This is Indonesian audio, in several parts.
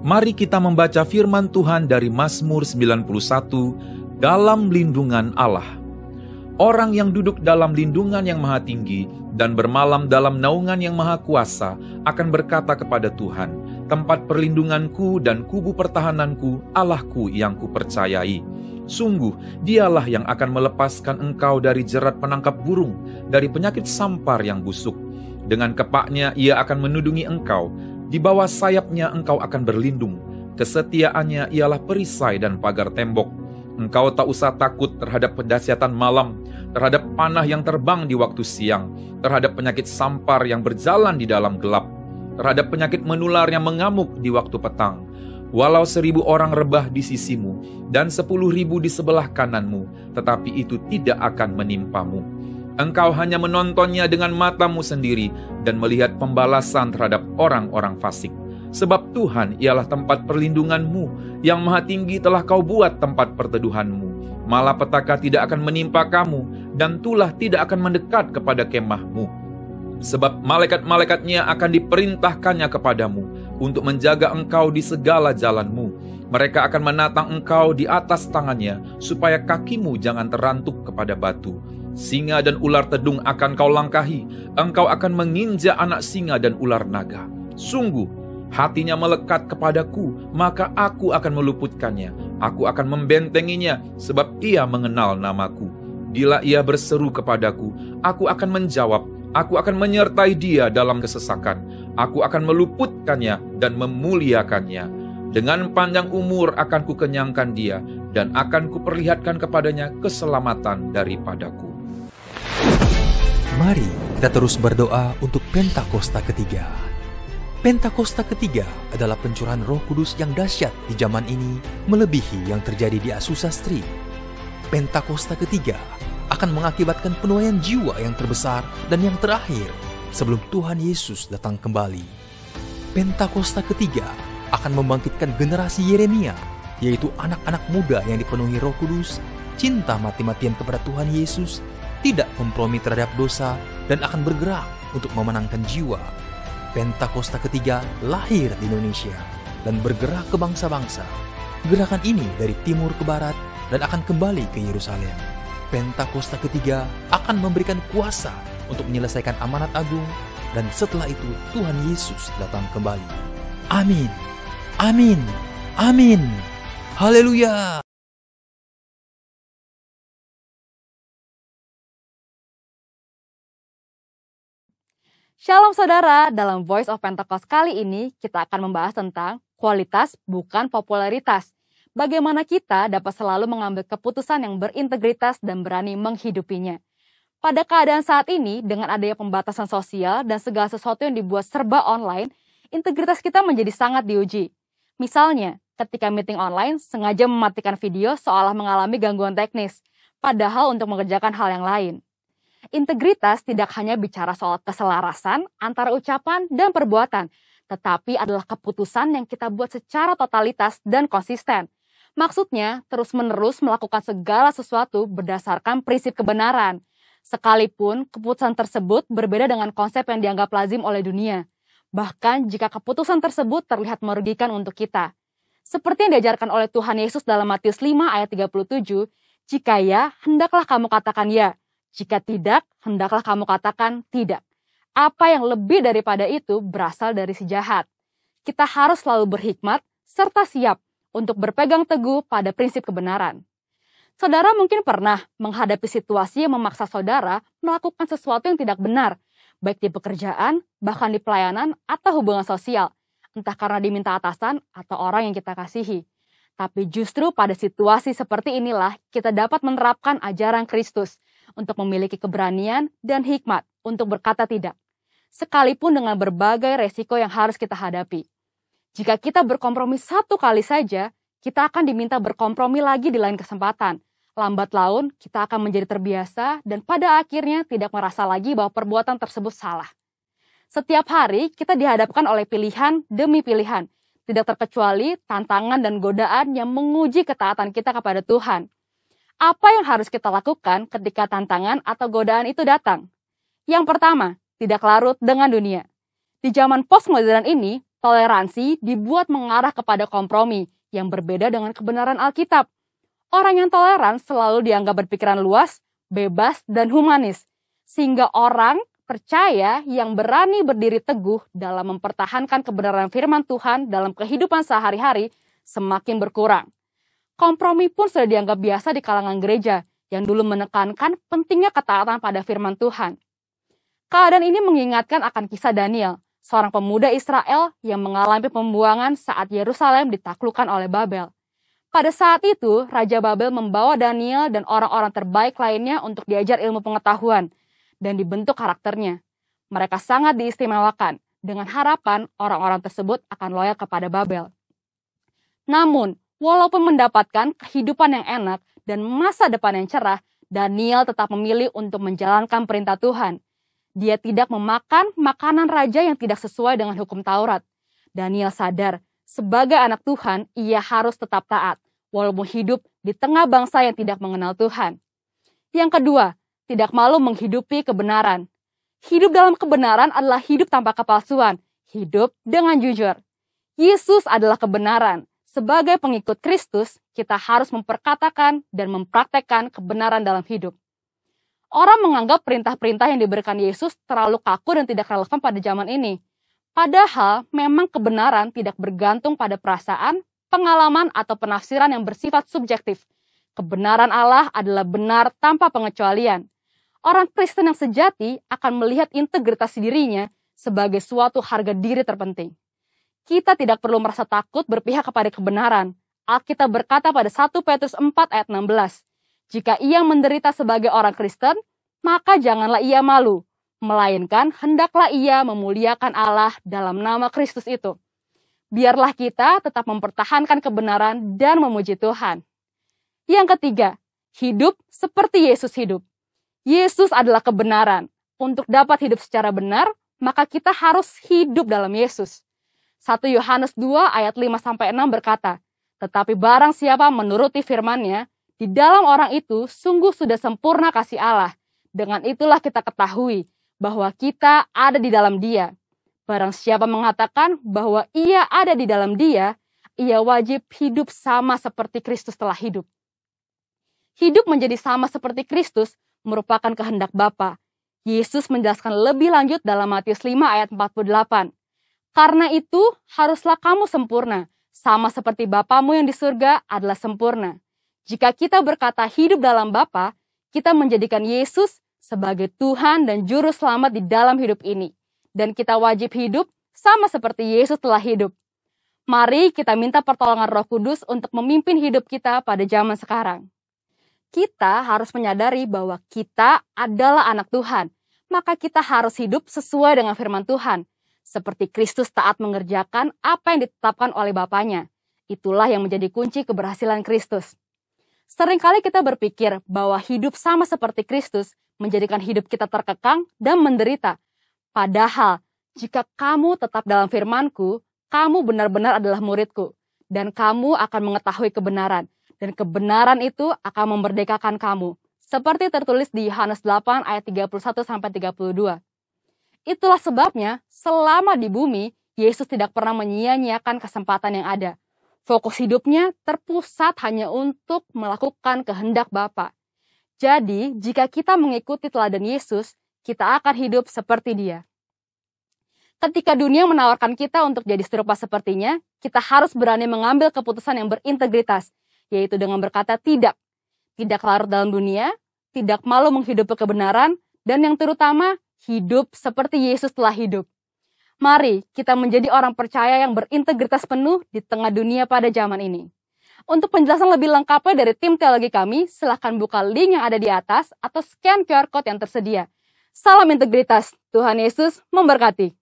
Mari kita membaca firman Tuhan dari Mazmur 91 dalam lindungan Allah. Orang yang duduk dalam lindungan yang maha tinggi dan bermalam dalam naungan yang maha kuasa akan berkata kepada Tuhan, tempat perlindunganku dan kubu pertahananku, Allahku yang kupercayai. Sungguh, dialah yang akan melepaskan engkau dari jerat penangkap burung, dari penyakit sampar yang busuk. Dengan kepaknya ia akan menudungi engkau, di bawah sayapnya engkau akan berlindung. Kesetiaannya ialah perisai dan pagar tembok. Engkau tak usah takut terhadap pendahsyatan malam, terhadap panah yang terbang di waktu siang, terhadap penyakit sampar yang berjalan di dalam gelap, terhadap penyakit menular yang mengamuk di waktu petang. Walau 1.000 orang rebah di sisimu dan 10.000 di sebelah kananmu, tetapi itu tidak akan menimpamu. Engkau hanya menontonnya dengan matamu sendiri dan melihat pembalasan terhadap orang-orang fasik. Sebab Tuhan ialah tempat perlindunganmu, yang maha tinggi telah kau buat tempat perteduhanmu. Malapetaka tidak akan menimpa kamu, dan tulah tidak akan mendekat kepada kemahmu. Sebab malaikat-malaikatnya akan diperintahkannya kepadamu, untuk menjaga engkau di segala jalanmu. Mereka akan menatang engkau di atas tangannya, supaya kakimu jangan terantuk kepada batu. Singa dan ular tedung akan kau langkahi, engkau akan menginjak anak singa dan ular naga. Sungguh, hatinya melekat kepadaku, maka aku akan meluputkannya. Aku akan membentenginya, sebab ia mengenal namaku. Bila ia berseru kepadaku, aku akan menjawab. Aku akan menyertai dia dalam kesesakan. Aku akan meluputkannya dan memuliakannya. Dengan panjang umur akan kukenyangkan dia, dan akan kuperlihatkan kepadanya keselamatan daripadaku. Mari kita terus berdoa untuk Pentakosta ketiga. Pentakosta ketiga adalah pencurahan Roh Kudus yang dahsyat di zaman ini, melebihi yang terjadi di Azusa Street. Pentakosta ketiga akan mengakibatkan penuaian jiwa yang terbesar dan yang terakhir sebelum Tuhan Yesus datang kembali. Pentakosta ketiga akan membangkitkan generasi Yeremia, yaitu anak-anak muda yang dipenuhi Roh Kudus, cinta mati-matian kepada Tuhan Yesus, tidak kompromi terhadap dosa, dan akan bergerak untuk memenangkan jiwa. Pentakosta ketiga lahir di Indonesia dan bergerak ke bangsa-bangsa. Gerakan ini dari timur ke barat dan akan kembali ke Yerusalem. Pentakosta ketiga akan memberikan kuasa untuk menyelesaikan amanat agung, dan setelah itu Tuhan Yesus datang kembali. Amin. Amin. Amin. Haleluya. Shalom saudara, dalam Voice of Pentecost kali ini kita akan membahas tentang kualitas bukan popularitas. Bagaimana kita dapat selalu mengambil keputusan yang berintegritas dan berani menghidupinya. Pada keadaan saat ini, dengan adanya pembatasan sosial dan segala sesuatu yang dibuat serba online, integritas kita menjadi sangat diuji. Misalnya, ketika meeting online sengaja mematikan video seolah mengalami gangguan teknis, padahal untuk mengerjakan hal yang lain. Integritas tidak hanya bicara soal keselarasan antara ucapan dan perbuatan, tetapi adalah keputusan yang kita buat secara totalitas dan konsisten. Maksudnya, terus-menerus melakukan segala sesuatu berdasarkan prinsip kebenaran, sekalipun keputusan tersebut berbeda dengan konsep yang dianggap lazim oleh dunia. Bahkan jika keputusan tersebut terlihat merugikan untuk kita. Seperti yang diajarkan oleh Tuhan Yesus dalam Matius 5 ayat 37, jika ya, hendaklah kamu katakan ya. Jika tidak, hendaklah kamu katakan tidak. Apa yang lebih daripada itu berasal dari si jahat. Kita harus selalu berhikmat serta siap untuk berpegang teguh pada prinsip kebenaran. Saudara mungkin pernah menghadapi situasi yang memaksa saudara melakukan sesuatu yang tidak benar, baik di pekerjaan, bahkan di pelayanan atau hubungan sosial, entah karena diminta atasan atau orang yang kita kasihi. Tapi justru pada situasi seperti inilah kita dapat menerapkan ajaran Kristus untuk memiliki keberanian dan hikmat untuk berkata tidak, sekalipun dengan berbagai resiko yang harus kita hadapi. Jika kita berkompromi satu kali saja, kita akan diminta berkompromi lagi di lain kesempatan. Lambat laun, kita akan menjadi terbiasa dan pada akhirnya tidak merasa lagi bahwa perbuatan tersebut salah. Setiap hari, kita dihadapkan oleh pilihan demi pilihan. tidak terkecuali tantangan dan godaan yang menguji ketaatan kita kepada Tuhan. Apa yang harus kita lakukan ketika tantangan atau godaan itu datang? Yang pertama, tidak larut dengan dunia. Di zaman postmodern ini, toleransi dibuat mengarah kepada kompromi yang berbeda dengan kebenaran Alkitab. Orang yang toleran selalu dianggap berpikiran luas, bebas, dan humanis, sehingga orang percaya yang berani berdiri teguh dalam mempertahankan kebenaran firman Tuhan dalam kehidupan sehari-hari semakin berkurang. Kompromi pun sudah dianggap biasa di kalangan gereja yang dulu menekankan pentingnya ketaatan pada firman Tuhan. Keadaan ini mengingatkan akan kisah Daniel, seorang pemuda Israel yang mengalami pembuangan saat Yerusalem ditaklukkan oleh Babel. Pada saat itu, Raja Babel membawa Daniel dan orang-orang terbaik lainnya untuk diajar ilmu pengetahuan dan dibentuk karakternya. Mereka sangat diistimewakan dengan harapan orang-orang tersebut akan loyal kepada Babel. Namun, walaupun mendapatkan kehidupan yang enak dan masa depan yang cerah, Daniel tetap memilih untuk menjalankan perintah Tuhan. Dia tidak memakan makanan raja yang tidak sesuai dengan hukum Taurat. Daniel sadar, sebagai anak Tuhan, ia harus tetap taat, walaupun hidup di tengah bangsa yang tidak mengenal Tuhan. Yang kedua, tidak malu menghidupi kebenaran. Hidup dalam kebenaran adalah hidup tanpa kepalsuan, hidup dengan jujur. Yesus adalah kebenaran. Sebagai pengikut Kristus, kita harus memperkatakan dan mempraktekkan kebenaran dalam hidup. Orang menganggap perintah-perintah yang diberikan Yesus terlalu kaku dan tidak relevan pada zaman ini. Padahal, memang kebenaran tidak bergantung pada perasaan, pengalaman, atau penafsiran yang bersifat subjektif. Kebenaran Allah adalah benar tanpa pengecualian. Orang Kristen yang sejati akan melihat integritas dirinya sebagai suatu harga diri terpenting. Kita tidak perlu merasa takut berpihak kepada kebenaran. Alkitab berkata pada 1 Petrus 4 ayat 16, jika ia menderita sebagai orang Kristen, maka janganlah ia malu, melainkan hendaklah ia memuliakan Allah dalam nama Kristus itu. Biarlah kita tetap mempertahankan kebenaran dan memuji Tuhan. Yang ketiga, hidup seperti Yesus hidup. Yesus adalah kebenaran. Untuk dapat hidup secara benar, maka kita harus hidup dalam Yesus. 1 Yohanes 2 ayat 5-6 berkata, tetapi barang siapa menuruti firman-Nya, di dalam orang itu sungguh sudah sempurna kasih Allah. Dengan itulah kita ketahui bahwa kita ada di dalam Dia. Barang siapa mengatakan bahwa ia ada di dalam Dia, ia wajib hidup sama seperti Kristus telah hidup. Hidup menjadi sama seperti Kristus merupakan kehendak Bapa. Yesus menjelaskan lebih lanjut dalam Matius 5 ayat 48. Karena itu, haruslah kamu sempurna, sama seperti Bapamu yang di surga adalah sempurna. Jika kita berkata hidup dalam Bapa, kita menjadikan Yesus sebagai Tuhan dan Juru Selamat di dalam hidup ini. Dan kita wajib hidup sama seperti Yesus telah hidup. Mari kita minta pertolongan Roh Kudus untuk memimpin hidup kita pada zaman sekarang. Kita harus menyadari bahwa kita adalah anak Tuhan. Maka kita harus hidup sesuai dengan firman Tuhan. Seperti Kristus taat mengerjakan apa yang ditetapkan oleh Bapanya. Itulah yang menjadi kunci keberhasilan Kristus. Seringkali kita berpikir bahwa hidup sama seperti Kristus menjadikan hidup kita terkekang dan menderita. Padahal, jika kamu tetap dalam firman-Ku, kamu benar-benar adalah murid-Ku. Dan kamu akan mengetahui kebenaran. Dan kebenaran itu akan memerdekakan kamu. Seperti tertulis di Yohanes 8 ayat 31-32. Itulah sebabnya, selama di bumi, Yesus tidak pernah menyia-nyiakan kesempatan yang ada. Fokus hidupnya terpusat hanya untuk melakukan kehendak Bapa. Jadi, jika kita mengikuti teladan Yesus, kita akan hidup seperti Dia. Ketika dunia menawarkan kita untuk jadi serupa sepertinya, kita harus berani mengambil keputusan yang berintegritas, yaitu dengan berkata tidak. Tidak larut dalam dunia, tidak malu menghidupi kebenaran, dan yang terutama, hidup seperti Yesus telah hidup. Mari kita menjadi orang percaya yang berintegritas penuh di tengah dunia pada zaman ini. Untuk penjelasan lebih lengkapnya dari tim teologi kami, silahkan buka link yang ada di atas atau scan QR Code yang tersedia. Salam integritas, Tuhan Yesus memberkati.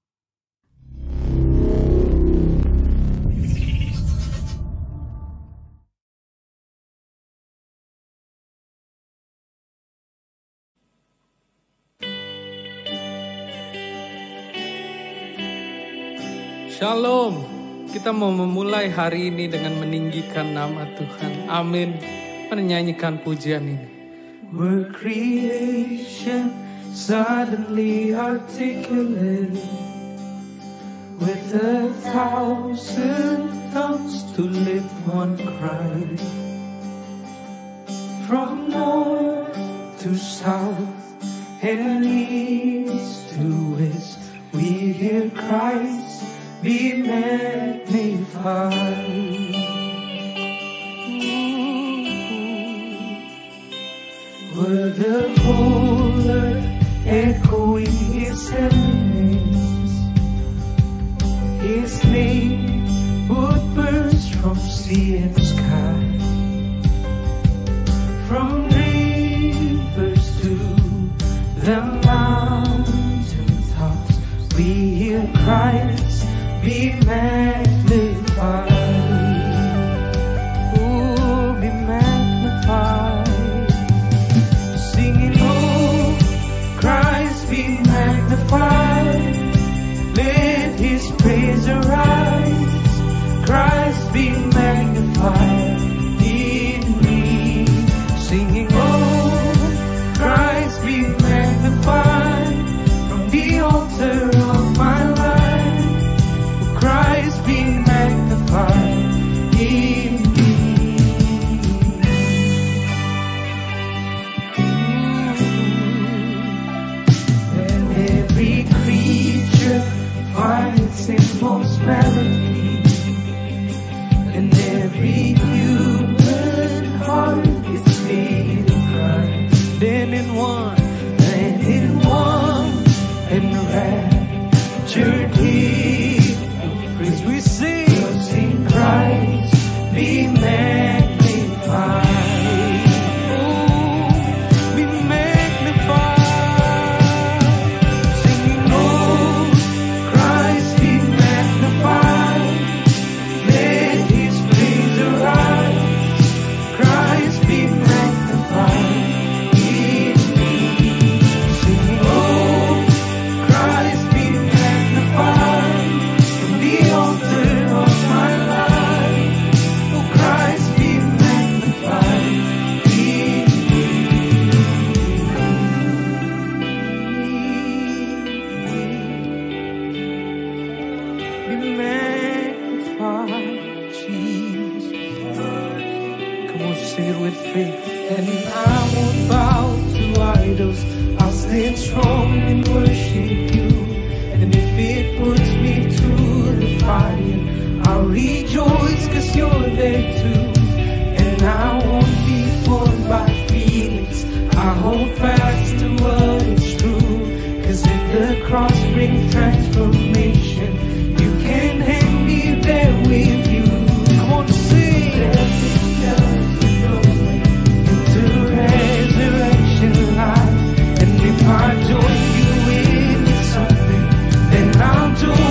Shalom, Kita mau memulai hari ini dengan meninggikan nama Tuhan. Amin. Menyanyikan pujian ini. Were creation suddenly articulate with 1,000 tongues to lift one cry, from north to south and east to west, we hear Christ be magnified. Were the whole earth echoing His heavenlies, His name would burst from sea and sky, from rivers to the mountain tops, we hear Christ be magnified. Oh, be magnified. Singing, oh, Christ be magnified. Let His praise arise. Christ be magnified in me. Singing, oh, Christ be magnified from the altar of my life. Christ be magnified in me. And every creature finds its most melody, and every human heart is made of Christ. Then in one enraptured hymn of praise we sing Christ be magnified. Oh, be magnified. Singing, oh, Christ be magnified. Let His praise arise. Christ be magnified in me. Singing, oh, Christ be magnified from the altar of my life. Oh, Christ be magnified in me. Be magnified, Jesus. Come on, sing it with faith. And I won't bow to idols. I'll stand strong and worship You. And if it puts me through the fire, I'll rejoice 'cause You're there too. And I won't be fooled by feelings. I hold fast to what is true. 'Cause if the cross brings transformation, You can hang me there with You. Come on, sing. Into resurrection life. And if I join You in something, then I'll join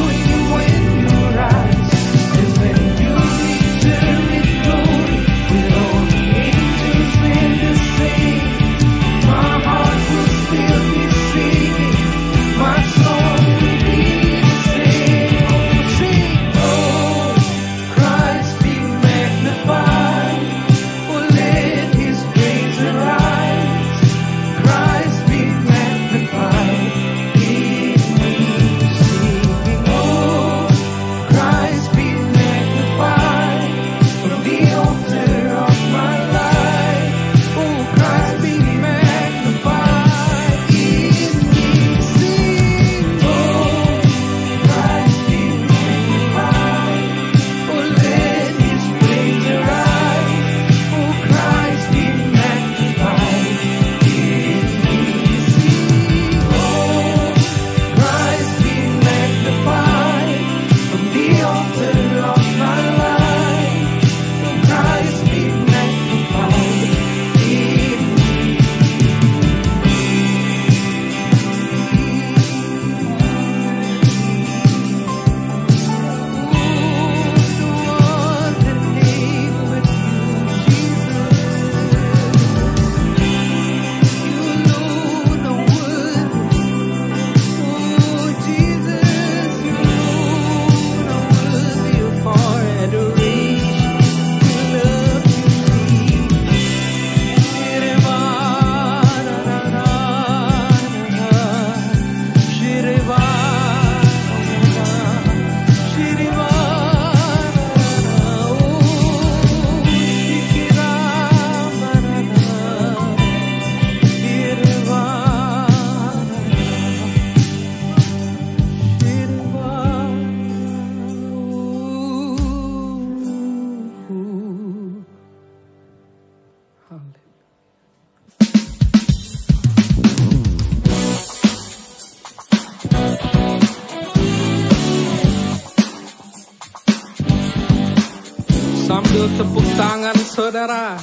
Sambil tepuk tangan saudara,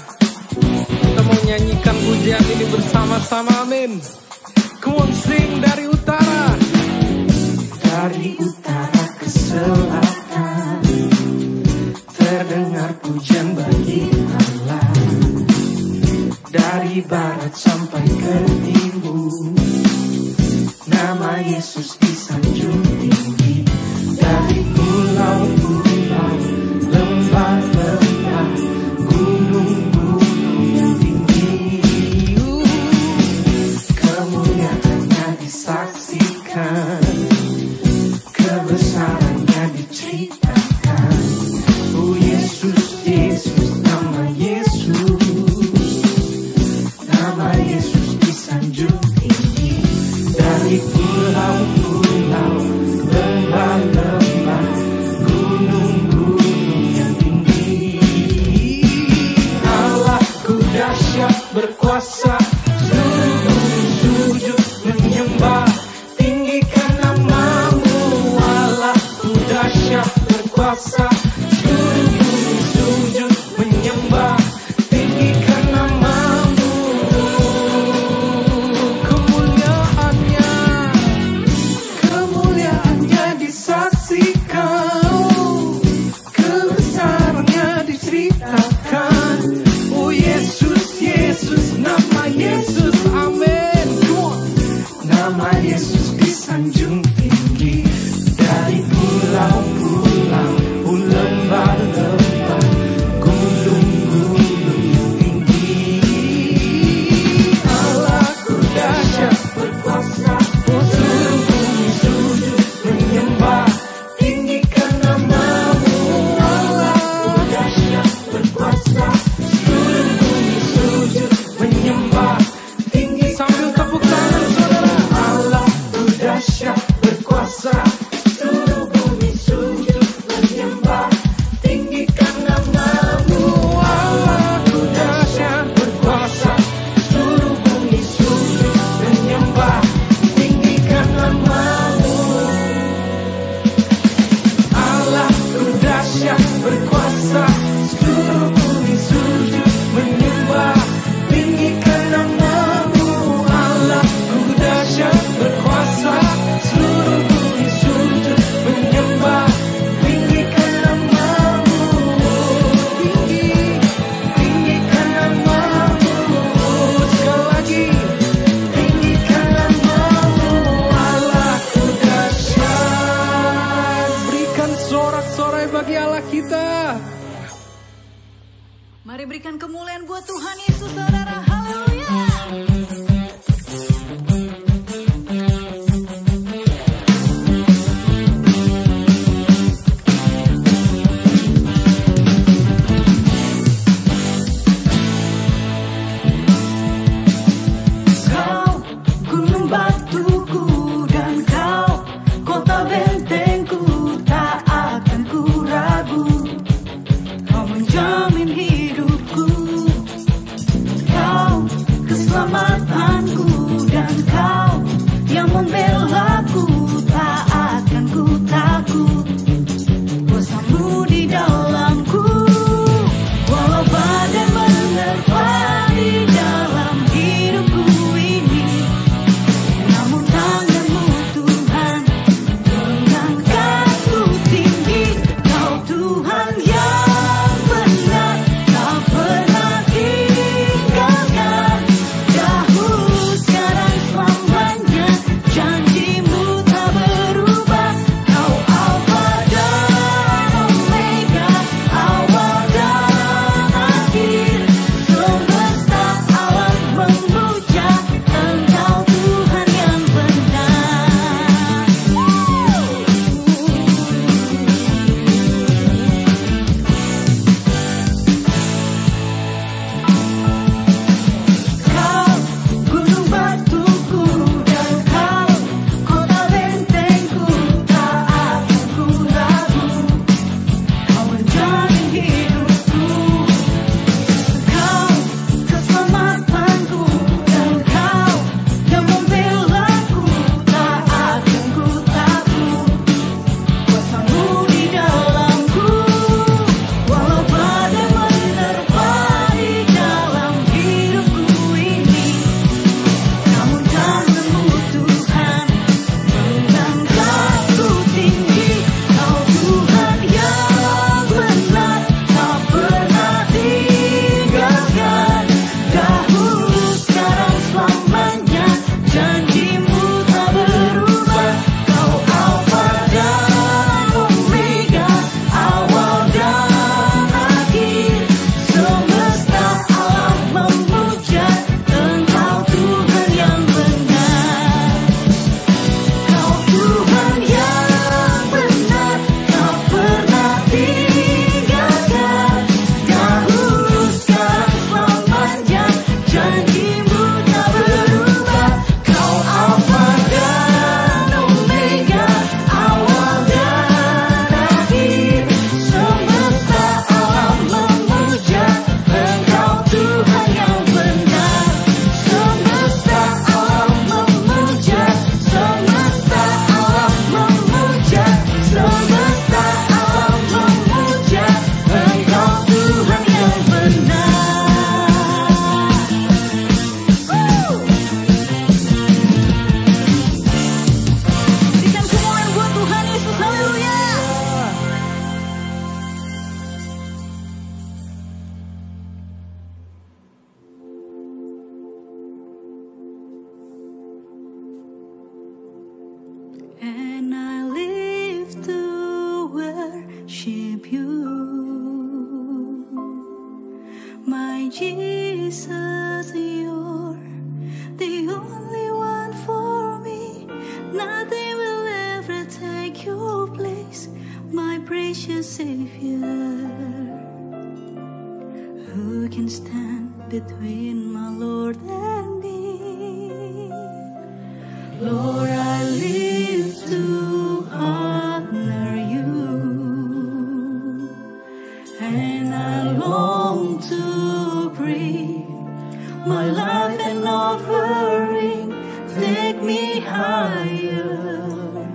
kita mau nyanyikan pujian ini bersama-sama, amin. Come on, sing dari utara. Dari utara ke selatan terdengar pujian bagi Allah. Dari barat sampai ke timur nama Yesus disanjung tinggi. Dari pulau-pulau, lembah-lembah, gunung-gunung yang tinggi, kemuliaannya disaksikan, kebesarannya diceritakan. Oh Yesus, Yesus, nama Yesus disanjung tinggi. Dari pulau-pulau, lembah-lembah, gunung-gunung yang tinggi, Allahku dahsyat berkuasa, seluruh bumi sujud menyembah, tinggikan namamu. Allahku dahsyat berkuasa, seluruh bumi sujud menyembah, tinggikan namamu. Kemuliaannya disaksikan, kebesarannya diceritakan. Oh Yesus, Yesus, nama Yesus, amin. Nama Yesus disanjung tinggi. Dari pulau-pulau, lembah-lembah, gunung-gunung yang tinggi, Allahku dahsyat berkuasa, oh seluruh bumi sujud menyembah, tinggikan namamu. Allahku dahsyat berkuasa, seluruh bumi sujud menyembah, tinggi. Sambil tepuk tangan saudara. Allahku dahsyat berkuasa, seluruh bumi sujud menyembah, tinggikan namamu. Allahku dahsyat berkuasa, seluruh bumi sujud menyembah, tinggikan namamu. Allahku dahsyat berkuasa, seluruh bumi sujud menyembah, tinggikan namamu. Allahku dahsyat berkuasa, seluruh bumi sujud menyembah, tinggikan namamu. Tinggikan namamu. Sekali lagi, tinggikan namamu. Allahku dahsyat. Berikan sorak-sorai bagi Allah kita. Mari berikan kemuliaan buat Tuhan Yesus, saudara. Haleluya. Kau gunung batuku dan kau kota bentengku, tak akan ku ragu. Kau menjamin hidupku, kau keselamatan worship you. My Jesus, you're the only one for me. Nothing will ever take your place, my precious Savior. Who can stand between my Lord and me? Lord, I live to honor you, and I long to bring my life and offering. Take me higher,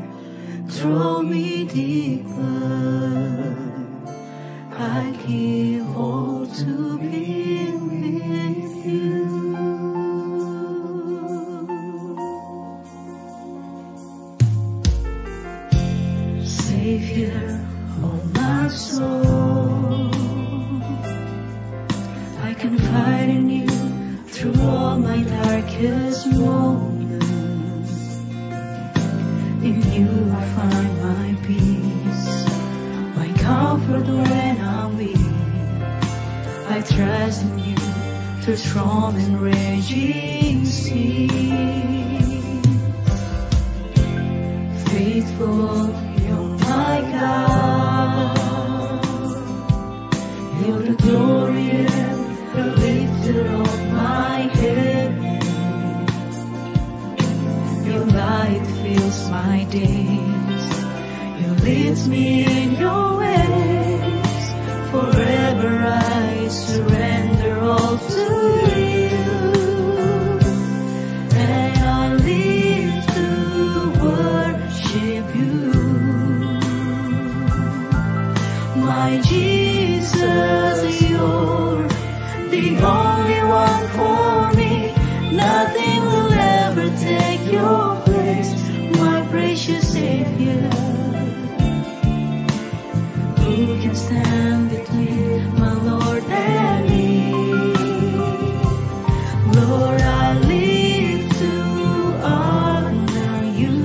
draw me deeper. I give all to be with you. Savior of my soul, I confide in you through all my darkest moments. In you I find my peace, my comfort when I'm weak. I trust in you through storm and raging seas. Faithful, you're my God. You're the glory and the lifter of my head. Your light fills my days. You lead me in your ways. Forever I surrender all to you, and I live to worship you. My Jesus, you're the only one for me. Nothing will ever take your place, my precious Savior. Who can stand between my Lord and me? Lord, I live to honor you,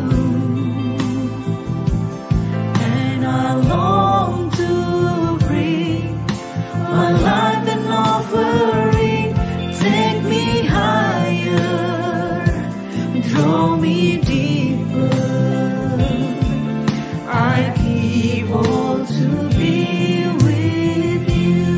and I long to bring my life and offering. Take me higher, draw me deeper. I give all to be with you.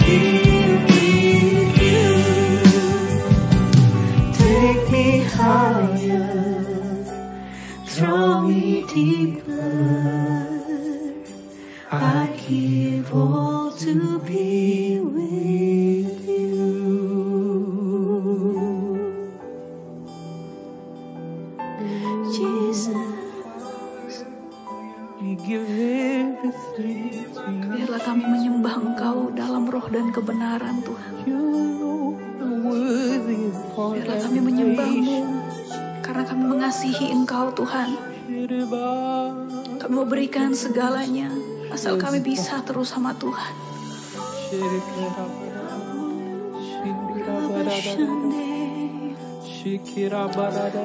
be with you. Take me higher, draw me deeper. I give all to be with you. Jesus, We give everything to you. Biarlah kami menyembah Engkau dalam roh dan kebenaran, Tuhan. You are worthy of all Biarlah kami menyembah-Mu karena kami mengasihi Engkau, Tuhan. Kami mau berikan segalanya asal kami bisa terus sama Tuhan.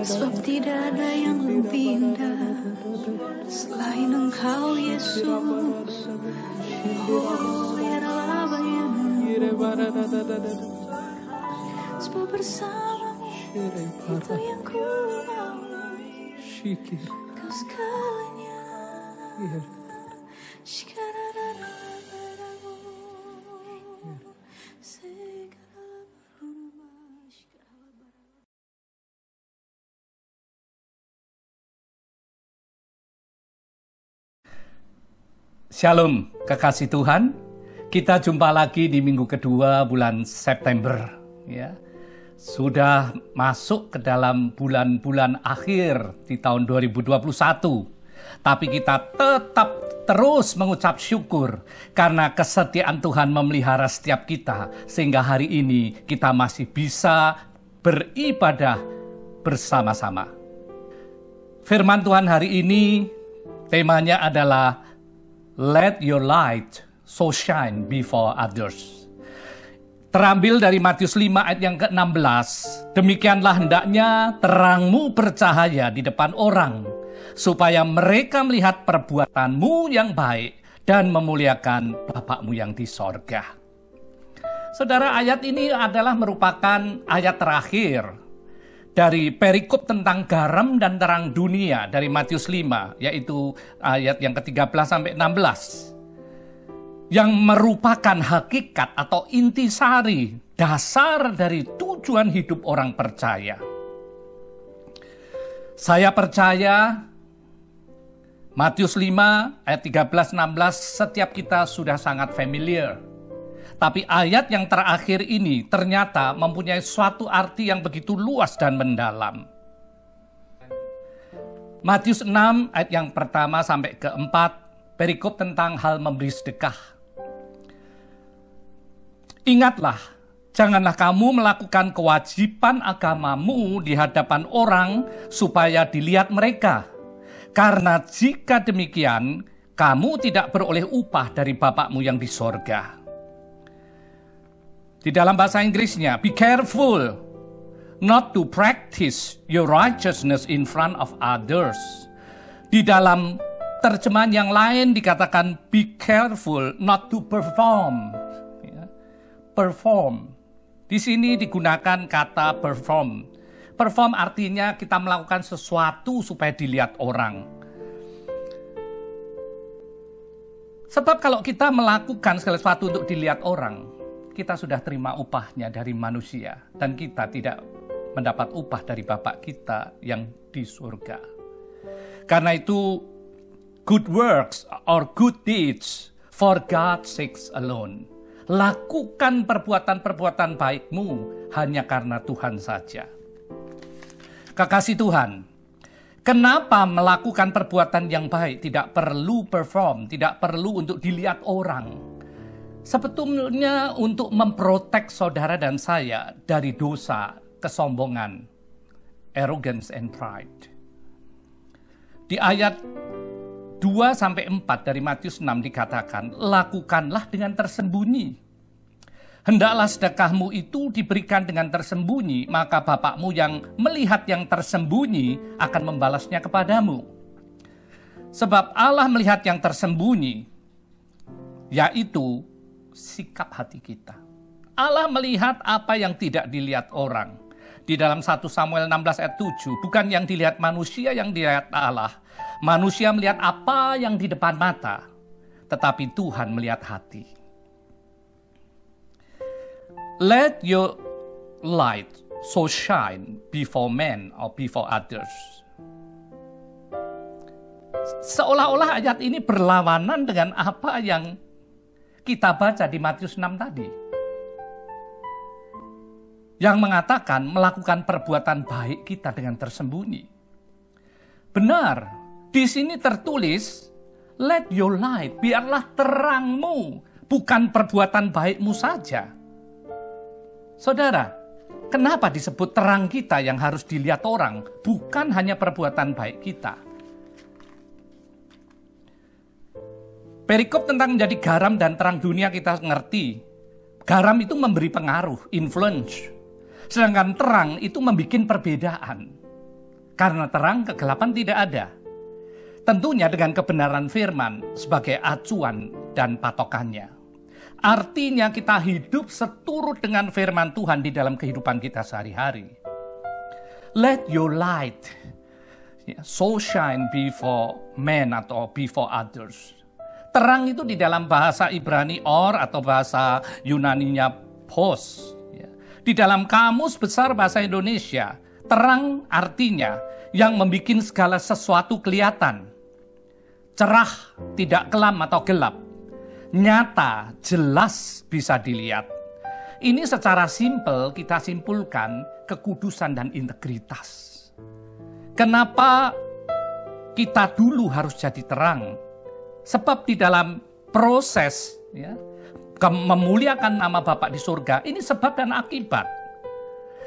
Sebab tidak ada yang lebih indah selain Engkau, Yesus. Oh, biarlah sebab bersamamu itu yang ku mau. Kau segalanya. Shalom, kekasih Tuhan. Kita jumpa lagi di minggu kedua bulan September. Ya, sudah masuk ke dalam bulan-bulan akhir di tahun 2021. Tapi kita tetap terus mengucap syukur karena kesetiaan Tuhan memelihara setiap kita. Sehingga hari ini kita masih bisa beribadah bersama-sama. Firman Tuhan hari ini temanya adalah Let your light so shine before others. Terambil dari Matius 5 ayat yang ke-16. Demikianlah hendaknya terangmu bercahaya di depan orang, supaya mereka melihat perbuatanmu yang baik dan memuliakan Bapakmu yang di sorga. Saudara, ayat ini adalah merupakan ayat terakhir dari perikop tentang garam dan terang dunia dari Matius 5, yaitu ayat yang ke-13 sampai 16. Yang merupakan hakikat atau intisari dasar dari tujuan hidup orang percaya. Saya percaya Matius 5 ayat 13-16 setiap kita sudah sangat familiar. Tapi ayat yang terakhir ini ternyata mempunyai suatu arti yang begitu luas dan mendalam. Matius 6 ayat yang pertama sampai keempat, perikop tentang hal memberi sedekah. Ingatlah, janganlah kamu melakukan kewajiban agamamu di hadapan orang supaya dilihat mereka. Karena jika demikian, kamu tidak beroleh upah dari Bapakmu yang di sorga. Di dalam bahasa Inggrisnya, be careful not to practice your righteousness in front of others. Di dalam terjemahan yang lain dikatakan be careful not to perform. Ya. Perform. Di sini digunakan kata perform. Perform artinya kita melakukan sesuatu supaya dilihat orang. Sebab kalau kita melakukan segala sesuatu untuk dilihat orang, kita sudah terima upahnya dari manusia. Dan kita tidak mendapat upah dari Bapa kita yang di surga. Karena itu, good works or good deeds for God's sake alone. Lakukan perbuatan-perbuatan baikmu hanya karena Tuhan saja. Kekasih Tuhan, kenapa melakukan perbuatan yang baik tidak perlu perform, tidak perlu untuk dilihat orang? Sebetulnya untuk memprotek saudara dan saya dari dosa, kesombongan, arrogance and pride. Di ayat 2-4 dari Matius 6 dikatakan, lakukanlah dengan tersembunyi. Hendaklah sedekahmu itu diberikan dengan tersembunyi, maka Bapakmu yang melihat yang tersembunyi akan membalasnya kepadamu. Sebab Allah melihat yang tersembunyi, yaitu sikap hati kita. Allah melihat apa yang tidak dilihat orang. Di dalam 1 Samuel 16 ayat 7, bukan yang dilihat manusia yang dilihat Allah. Manusia melihat apa yang di depan mata, tetapi Tuhan melihat hati. Let your light so shine before men or before others. Seolah-olah ayat ini berlawanan dengan apa yang kita baca di Matius 6 tadi. Yang mengatakan melakukan perbuatan baik kita dengan tersembunyi. Benar, di sini tertulis, let your light, biarlah terangmu, bukan perbuatan baikmu saja. Saudara, kenapa disebut terang kita yang harus dilihat orang, bukan hanya perbuatan baik kita? Perikop tentang menjadi garam dan terang dunia kita ngerti. Garam itu memberi pengaruh, influence. Sedangkan terang itu membuat perbedaan. Karena terang, kegelapan tidak ada. Tentunya dengan kebenaran firman sebagai acuan dan patokannya. Artinya kita hidup seturut dengan firman Tuhan di dalam kehidupan kita sehari-hari. Let your light so shine before men atau before others. Terang itu di dalam bahasa Ibrani or atau bahasa Yunaninya phos. Di dalam kamus besar bahasa Indonesia, terang artinya yang membuat segala sesuatu kelihatan. Cerah, tidak kelam atau gelap. Nyata, jelas bisa dilihat. Ini secara simpel kita simpulkan kekudusan dan integritas. Kenapa kita dulu harus jadi terang? Sebab di dalam proses memuliakan nama Bapa di surga, ini sebab dan akibat.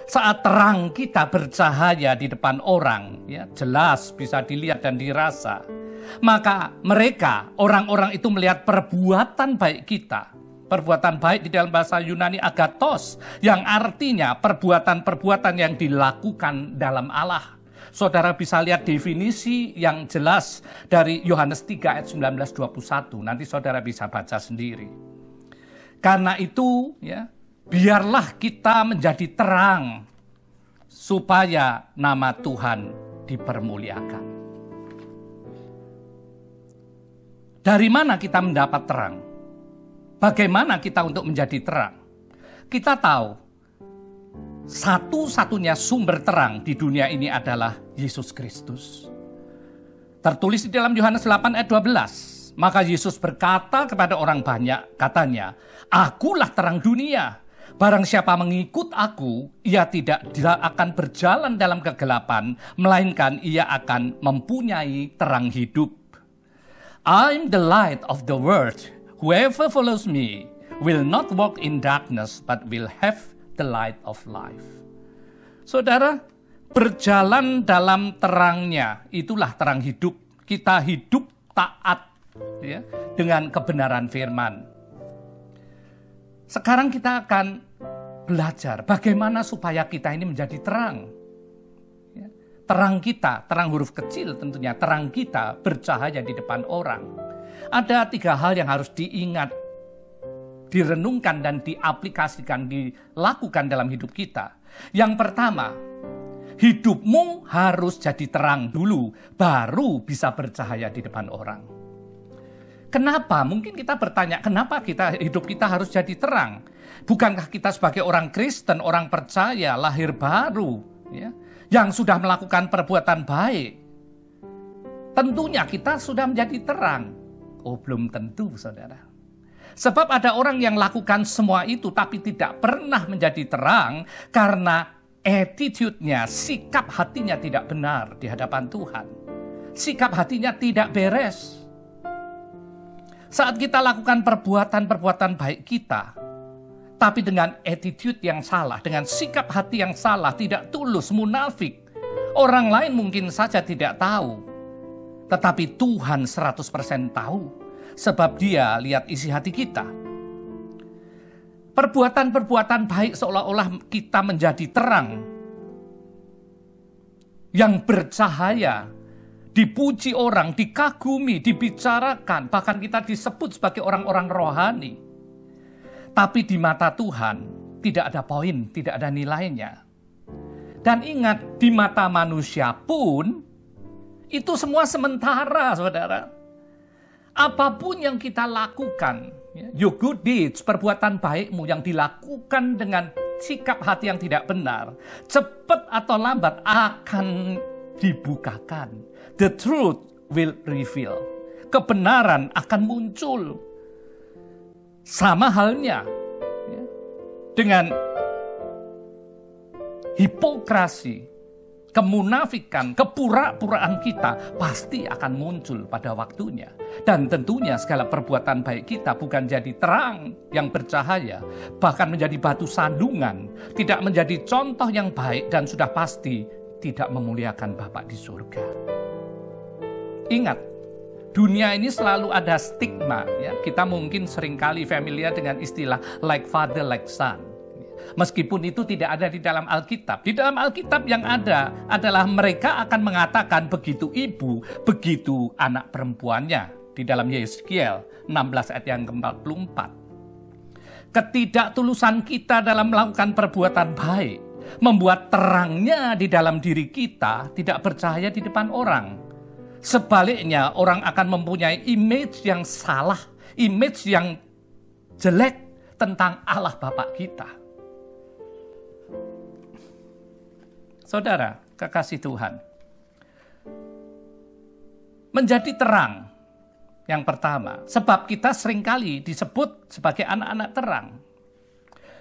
Saat terang kita bercahaya di depan orang, jelas bisa dilihat dan dirasa. Maka mereka, orang-orang itu melihat perbuatan baik kita. Perbuatan baik di dalam bahasa Yunani agathos, yang artinya perbuatan-perbuatan yang dilakukan dalam Allah. Saudara bisa lihat definisi yang jelas dari Yohanes 3 ayat 19-21. Nanti saudara bisa baca sendiri. Karena itu, biarlah kita menjadi terang supaya nama Tuhan dipermuliakan. Dari mana kita mendapat terang? Bagaimana kita untuk menjadi terang? Kita tahu, satu-satunya sumber terang di dunia ini adalah Yesus Kristus. Tertulis di dalam Yohanes 8 ayat 12. Maka Yesus berkata kepada orang banyak, katanya, "Akulah terang dunia. Barang siapa mengikut aku, ia tidak akan berjalan dalam kegelapan, melainkan ia akan mempunyai terang hidup. I'm the light of the world. Whoever follows me will not walk in darkness, but will have the light of life." Saudara, berjalan dalam terangnya, itulah terang hidup. Kita hidup taat dengan kebenaran firman. Sekarang kita akan belajar bagaimana supaya kita ini menjadi terang. Terang kita, terang huruf kecil tentunya, terang kita bercahaya di depan orang. Ada 3 hal yang harus diingat, direnungkan dan diaplikasikan, dilakukan dalam hidup kita. Yang pertama, hidupmu harus jadi terang dulu, baru bisa bercahaya di depan orang. Kenapa? Mungkin kita bertanya, kenapa hidup kita harus jadi terang? Bukankah kita sebagai orang Kristen, orang percaya, lahir baru, yang sudah melakukan perbuatan baik? Tentunya kita sudah menjadi terang. Oh, belum tentu, saudara. Sebab ada orang yang lakukan semua itu tapi tidak pernah menjadi terang karena attitude-nya, sikap hatinya tidak benar di hadapan Tuhan. Sikap hatinya tidak beres. Saat kita lakukan perbuatan-perbuatan baik kita, tapi dengan attitude yang salah, dengan sikap hati yang salah, tidak tulus, munafik, orang lain mungkin saja tidak tahu. Tetapi Tuhan 100% tahu, sebab Dia lihat isi hati kita. Perbuatan-perbuatan baik seolah-olah kita menjadi terang, yang bercahaya, dipuji orang, dikagumi, dibicarakan, bahkan kita disebut sebagai orang-orang rohani. Tapi di mata Tuhan tidak ada poin, tidak ada nilainya. Dan ingat, di mata manusia pun itu semua sementara, saudara. Apapun yang kita lakukan, Your good deeds, perbuatan baikmu yang dilakukan dengan sikap hati yang tidak benar, cepat atau lambat akan dibukakan. The truth will reveal. Kebenaran akan muncul. Sama halnya dengan hipokrasi, kemunafikan, kepura-puraan kita pasti akan muncul pada waktunya. Dan tentunya segala perbuatan baik kita bukan jadi terang yang bercahaya, bahkan menjadi batu sandungan, tidak menjadi contoh yang baik dan sudah pasti tidak memuliakan Bapa di surga. Ingat, dunia ini selalu ada stigma. Ya. Kita mungkin seringkali familiar dengan istilah like father, like son. Meskipun itu tidak ada di dalam Alkitab. Di dalam Alkitab yang ada adalah mereka akan mengatakan begitu ibu, begitu anak perempuannya. Di dalam Yeskiel 16 ayat yang ke-44. Ketidaktulusan kita dalam melakukan perbuatan baik membuat terangnya di dalam diri kita tidak bercahaya di depan orang. Sebaliknya, orang akan mempunyai image yang salah, image yang jelek tentang Allah Bapa kita. Saudara, kekasih Tuhan, menjadi terang yang pertama, sebab kita seringkali disebut sebagai anak-anak terang.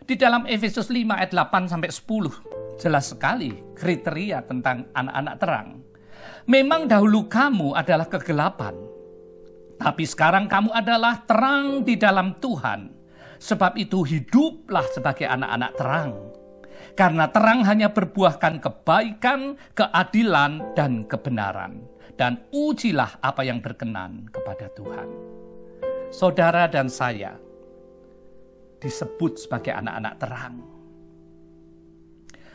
Di dalam Efesus 5 ayat 8-10, jelas sekali kriteria tentang anak-anak terang. Memang dahulu kamu adalah kegelapan, tapi sekarang kamu adalah terang di dalam Tuhan. Sebab itu hiduplah sebagai anak-anak terang. Karena terang hanya berbuahkan kebaikan, keadilan, dan kebenaran. Dan ujilah apa yang berkenan kepada Tuhan. Saudara dan saya disebut sebagai anak-anak terang.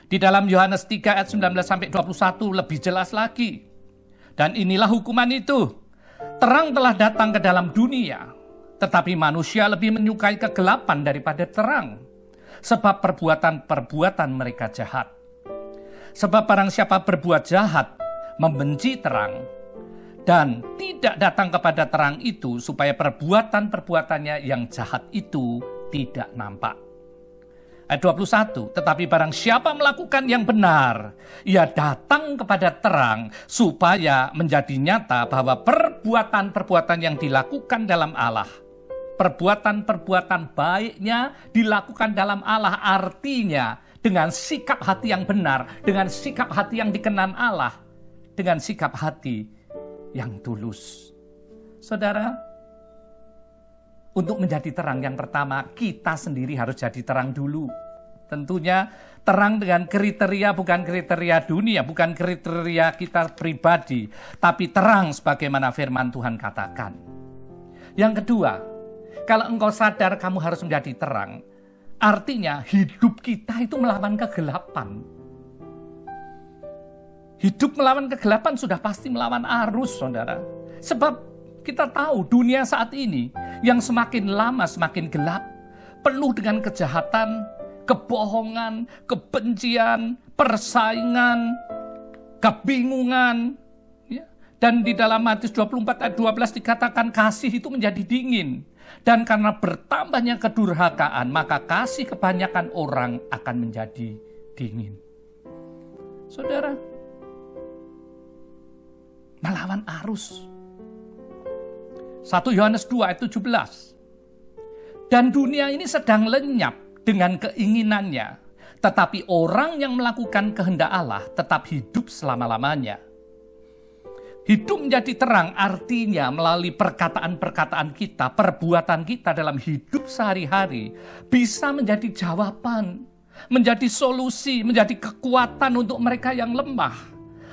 Di dalam Yohanes 3 ayat 19-21 lebih jelas lagi. Dan inilah hukuman itu. Terang telah datang ke dalam dunia, tetapi manusia lebih menyukai kegelapan daripada terang. Sebab perbuatan-perbuatan mereka jahat. Sebab barang siapa berbuat jahat, membenci terang, dan tidak datang kepada terang itu, supaya perbuatan-perbuatannya yang jahat itu tidak nampak. Ayat 21, tetapi barang siapa melakukan yang benar, ia datang kepada terang, supaya menjadi nyata bahwa perbuatan-perbuatan yang dilakukan dalam Allah, perbuatan-perbuatan baiknya dilakukan dalam Allah, artinya dengan sikap hati yang benar, dengan sikap hati yang dikenan Allah, dengan sikap hati yang tulus. Saudara, untuk menjadi terang yang pertama, kita sendiri harus jadi terang dulu. Tentunya terang dengan kriteria, bukan kriteria dunia, bukan kriteria kita pribadi, tapi terang sebagaimana firman Tuhan katakan. Yang kedua, kalau engkau sadar kamu harus menjadi terang, artinya hidup kita itu melawan kegelapan. Hidup melawan kegelapan sudah pasti melawan arus, saudara. Sebab kita tahu dunia saat ini yang semakin lama semakin gelap, penuh dengan kejahatan, kebohongan, kebencian, persaingan, kebingungan. Ya. Dan di dalam Matius 24 ayat 12 dikatakan kasih itu menjadi dingin. Dan karena bertambahnya kedurhakaan, maka kasih kebanyakan orang akan menjadi dingin. Saudara, melawan arus. 1 Yohanes 2 ayat 17. Dan dunia ini sedang lenyap dengan keinginannya, tetapi orang yang melakukan kehendak Allah tetap hidup selama-lamanya. Hidup menjadi terang artinya melalui perkataan-perkataan kita, perbuatan kita dalam hidup sehari-hari bisa menjadi jawaban, menjadi solusi, menjadi kekuatan untuk mereka yang lemah,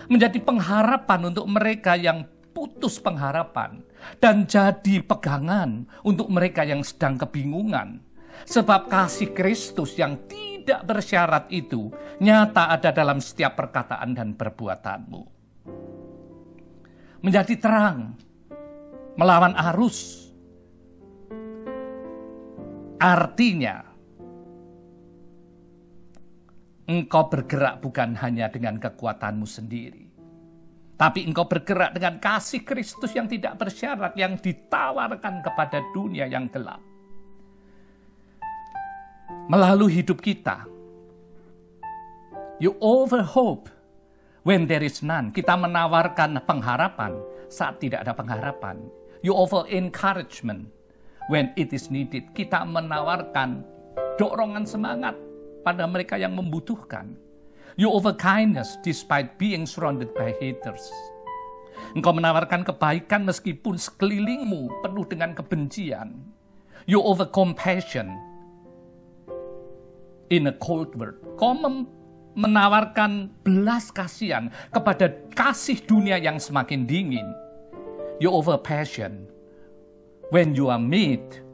menjadi pengharapan untuk mereka yang putus pengharapan, dan jadi pegangan untuk mereka yang sedang kebingungan. Sebab kasih Kristus yang tidak bersyarat itu nyata ada dalam setiap perkataan dan perbuatanmu. Menjadi terang, melawan arus, artinya engkau bergerak bukan hanya dengan kekuatanmu sendiri, tapi engkau bergerak dengan kasih Kristus yang tidak bersyarat, yang ditawarkan kepada dunia yang gelap. melalui hidup kita. You offer hope when there is none. Kita menawarkan pengharapan saat tidak ada pengharapan. You offer encouragement when it is needed. Kita menawarkan dorongan semangat pada mereka yang membutuhkan. You offer kindness despite being surrounded by haters. Engkau menawarkan kebaikan meskipun sekelilingmu penuh dengan kebencian. You offer compassion in a cold world. Kau menawarkan belas kasihan kepada kasih dunia yang semakin dingin. You offer passion when you are made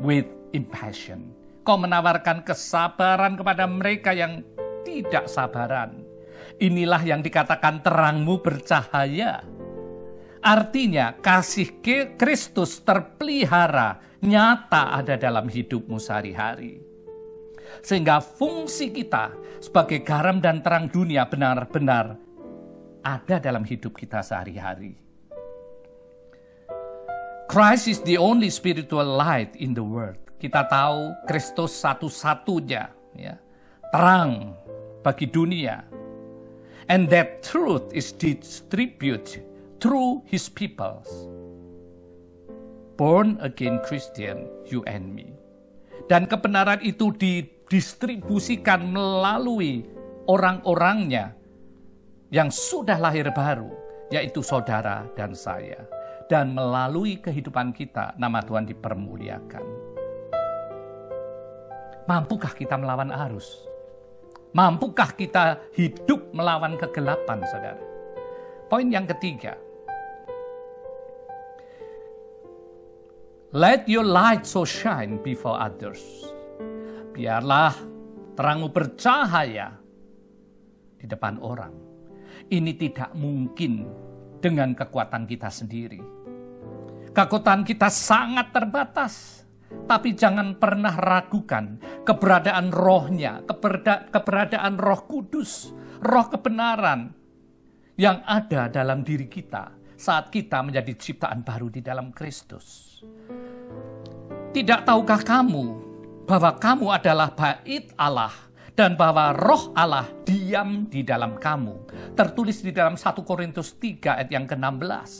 with impassion. Kau menawarkan kesabaran kepada mereka yang tidak sabaran. Inilah yang dikatakan terangmu bercahaya. Artinya kasih Kristus terpelihara, nyata ada dalam hidupmu sehari-hari. Sehingga fungsi kita sebagai garam dan terang dunia benar-benar ada dalam hidup kita sehari-hari. Christ is the only spiritual light in the world. Kita tahu Kristus satu-satunya ya, terang bagi dunia. And that truth is distributed through his people. Born again Christian, you and me. Dan kebenaran itu didistribusikan melalui orang-orangnya yang sudah lahir baru, yaitu saudara dan saya. Dan melalui kehidupan kita, nama Tuhan dipermuliakan. Mampukah kita melawan arus? Mampukah kita hidup melawan kegelapan, saudara? Poin yang ketiga. Let your light so shine before others. Biarlah terangmu bercahaya di depan orang. Ini tidak mungkin dengan kekuatan kita sendiri. Kekuatan kita sangat terbatas. Tapi jangan pernah ragukan keberadaan rohnya, keberadaan Roh Kudus, roh kebenaran yang ada dalam diri kita saat kita menjadi ciptaan baru di dalam Kristus. Tidak tahukah kamu bahwa kamu adalah bait Allah dan bahwa roh Allah diam di dalam kamu? Tertulis di dalam 1 Korintus 3 ayat yang ke-16.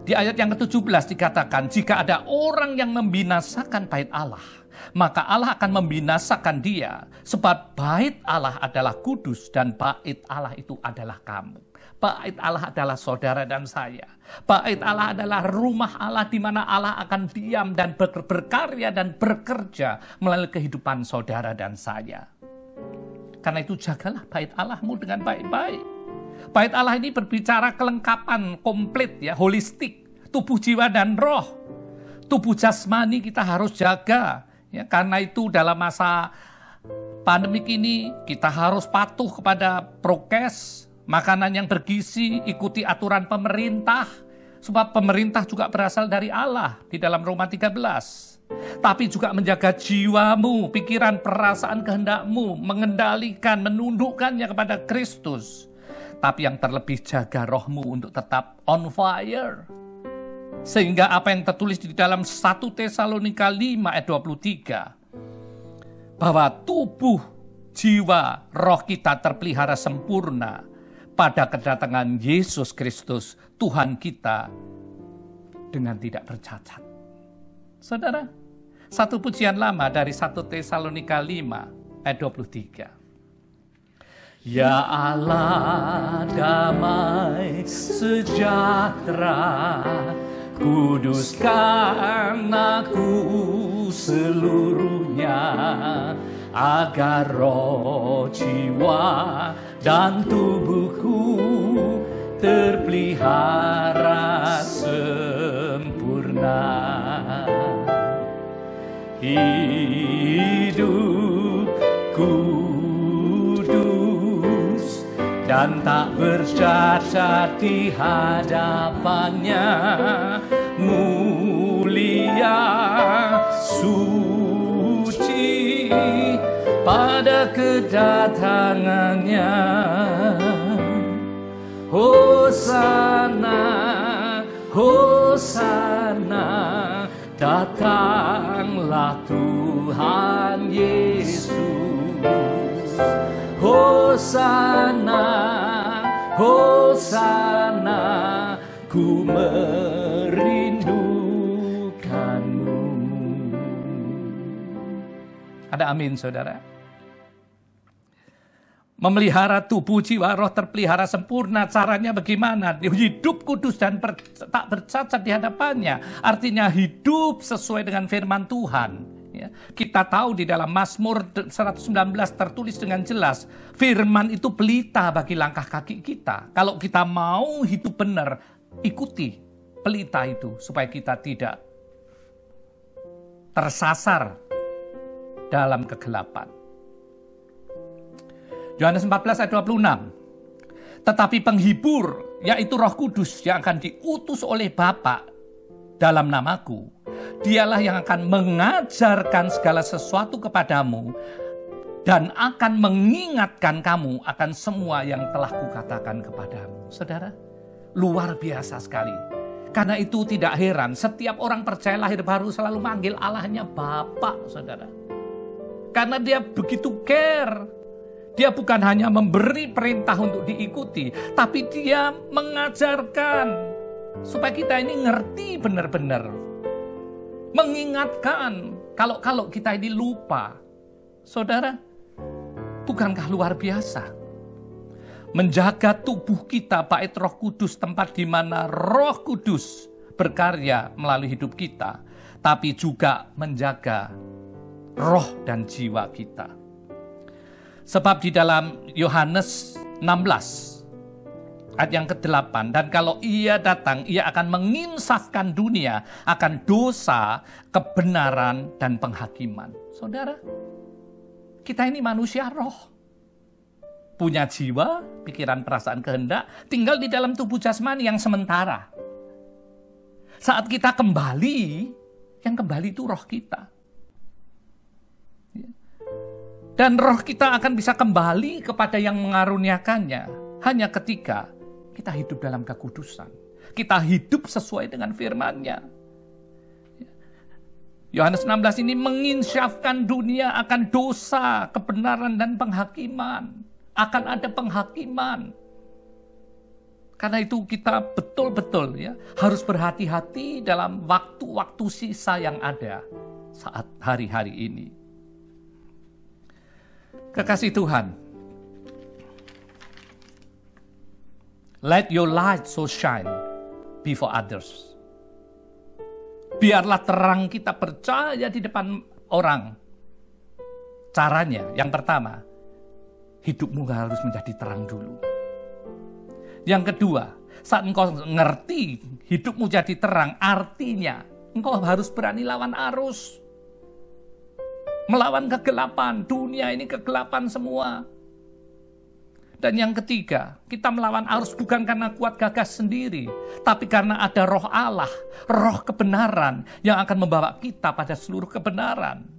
Di ayat yang ke-17 dikatakan, jika ada orang yang membinasakan bait Allah, maka Allah akan membinasakan dia. Sebab bait Allah adalah kudus dan bait Allah itu adalah kamu. Bait Allah adalah saudara dan saya. Bait Allah adalah rumah Allah di mana Allah akan diam dan berkarya dan bekerja melalui kehidupan saudara dan saya. Karena itu jagalah bait Allahmu dengan baik-baik. Bait Allah ini berbicara kelengkapan komplit ya, holistik, tubuh, jiwa dan roh. Tubuh jasmani kita harus jaga ya, karena itu dalam masa pandemik ini kita harus patuh kepada prokes, makanan yang bergizi, ikuti aturan pemerintah, sebab pemerintah juga berasal dari Allah di dalam Roma 13. Tapi juga menjaga jiwamu, pikiran, perasaan, kehendakmu, mengendalikan, menundukkannya kepada Kristus. Tapi yang terlebih jaga rohmu untuk tetap on fire. Sehingga apa yang tertulis di dalam 1 Tesalonika 5 ayat 23. Bahwa tubuh, jiwa, roh kita terpelihara sempurna pada kedatangan Yesus Kristus, Tuhan kita, dengan tidak bercacat. Saudara, satu pujian lama dari 1 Tesalonika 5 ayat 23. Ya Allah damai sejahtera, kuduskan aku seluruhnya, agar roh, jiwa, dan tubuhku terpelihara sempurna. Hidupku dan tak bercacat di hadapannya, mulia, suci pada kedatangannya. Hosana, Hosana Datanglah Tuhan Yesus. Hosana, Hosana, ku merindukanmu. Ada amin, saudara? Memelihara tubuh, jiwa, roh terpelihara sempurna. Caranya bagaimana? Hidup kudus dan tak bercacat di hadapannya. Artinya hidup sesuai dengan firman Tuhan. Ya. Kita tahu di dalam Mazmur 119 tertulis dengan jelas, firman itu pelita bagi langkah kaki kita. Kalau kita mau hidup benar, ikuti pelita itu supaya kita tidak tersasar dalam kegelapan. Yohanes 14 ayat 26. Tetapi penghibur, yaitu Roh Kudus yang akan diutus oleh Bapa dalam namaku, dialah yang akan mengajarkan segala sesuatu kepadamu dan akan mengingatkan kamu akan semua yang telah kukatakan kepadamu. Saudara, luar biasa sekali. Karena itu tidak heran setiap orang percaya lahir baru selalu manggil Allahnya Bapa, saudara. Karena dia begitu care. Dia bukan hanya memberi perintah untuk diikuti, tapi dia mengajarkan supaya kita ini ngerti benar-benar. Mengingatkan kalau kita ini lupa. Saudara, bukankah luar biasa? Menjaga tubuh kita bait Roh Kudus, tempat di mana Roh Kudus berkarya melalui hidup kita, tapi juga menjaga roh dan jiwa kita. Sebab di dalam Yohanes 16 ayat yang ke-8, dan kalau ia datang, ia akan menginsafkan dunia akan dosa, kebenaran, dan penghakiman. Saudara, kita ini manusia roh. Punya jiwa, pikiran, perasaan, kehendak, tinggal di dalam tubuh jasmani yang sementara. Saat kita kembali, yang kembali itu roh kita. Dan roh kita akan bisa kembali kepada yang mengaruniakannya hanya ketika kita hidup dalam kekudusan. Kita hidup sesuai dengan firman-Nya. Yohanes 16 ini menginsyafkan dunia akan dosa, kebenaran, dan penghakiman. Akan ada penghakiman. Karena itu kita betul-betul harus berhati-hati dalam waktu-waktu sisa yang ada saat hari-hari ini. Kekasih Tuhan, let your light so shine before others. Biarlah terang kita percaya di depan orang. Caranya, yang pertama, hidupmu harus menjadi terang dulu. Yang kedua, saat engkau ngerti hidupmu jadi terang, artinya engkau harus berani lawan arus. Melawan kegelapan, dunia ini kegelapan semua. Dan yang ketiga, kita melawan arus bukan karena kuat gagah sendiri, tapi karena ada roh Allah, roh kebenaran yang akan membawa kita pada seluruh kebenaran.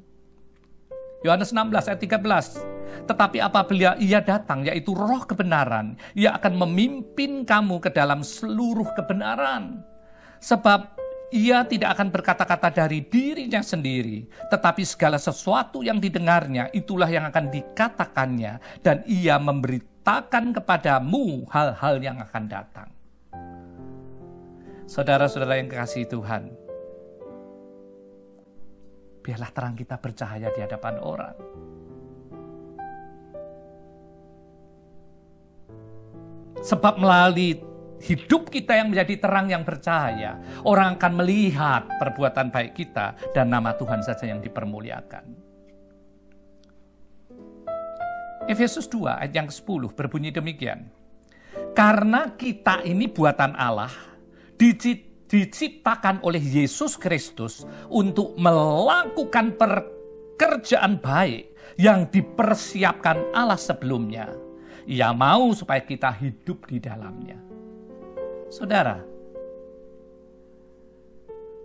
Yohanes 16 ayat 13, tetapi apabila ia datang, yaitu roh kebenaran, ia akan memimpin kamu ke dalam seluruh kebenaran. Sebab ia tidak akan berkata-kata dari dirinya sendiri, tetapi segala sesuatu yang didengarnya, itulah yang akan dikatakannya, dan ia memberitakan kepadamu hal-hal yang akan datang. Saudara-saudara yang kekasihi Tuhan, biarlah terang kita bercahaya di hadapan orang. Sebab melalui hidup kita yang menjadi terang yang bercahaya, orang akan melihat perbuatan baik kita dan nama Tuhan saja yang dipermuliakan. Efesus 2 ayat yang ke-10 berbunyi demikian. Karena kita ini buatan Allah, diciptakan oleh Yesus Kristus untuk melakukan pekerjaan baik yang dipersiapkan Allah sebelumnya. Ia mau supaya kita hidup di dalamnya. Saudara,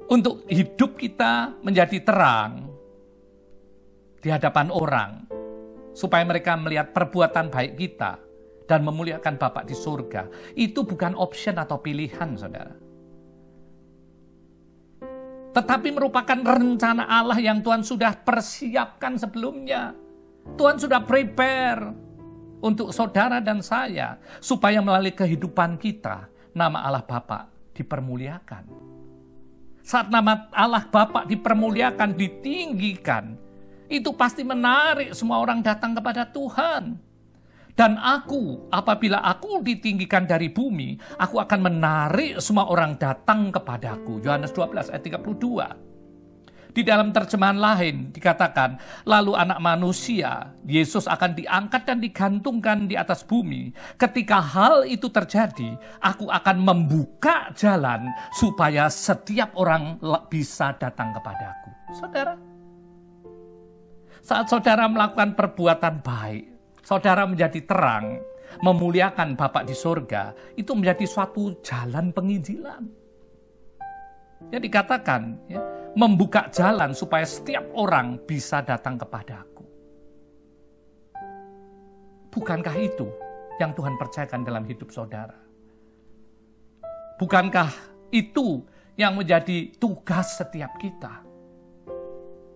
untuk hidup kita menjadi terang di hadapan orang, supaya mereka melihat perbuatan baik kita dan memuliakan Bapa di surga, itu bukan option atau pilihan, saudara. tetapi merupakan rencana Allah yang Tuhan sudah persiapkan sebelumnya. Tuhan sudah prepare untuk saudara dan saya, supaya melalui kehidupan kita, nama Allah Bapa dipermuliakan. Saat nama Allah Bapa dipermuliakan, ditinggikan, itu pasti menarik semua orang datang kepada Tuhan. Dan aku, apabila aku ditinggikan dari bumi, aku akan menarik semua orang datang kepadaku. Yohanes 12 ayat 32. Di dalam terjemahan lain dikatakan, lalu anak manusia, Yesus akan diangkat dan digantungkan di atas bumi. Ketika hal itu terjadi, aku akan membuka jalan supaya setiap orang bisa datang kepadaku. Saudara, saat saudara melakukan perbuatan baik, saudara menjadi terang, memuliakan Bapa di surga, itu menjadi suatu jalan penginjilan. Ya dikatakan, ya, membuka jalan supaya setiap orang bisa datang kepadaku. Bukankah itu yang Tuhan percayakan dalam hidup saudara? Bukankah itu yang menjadi tugas setiap kita?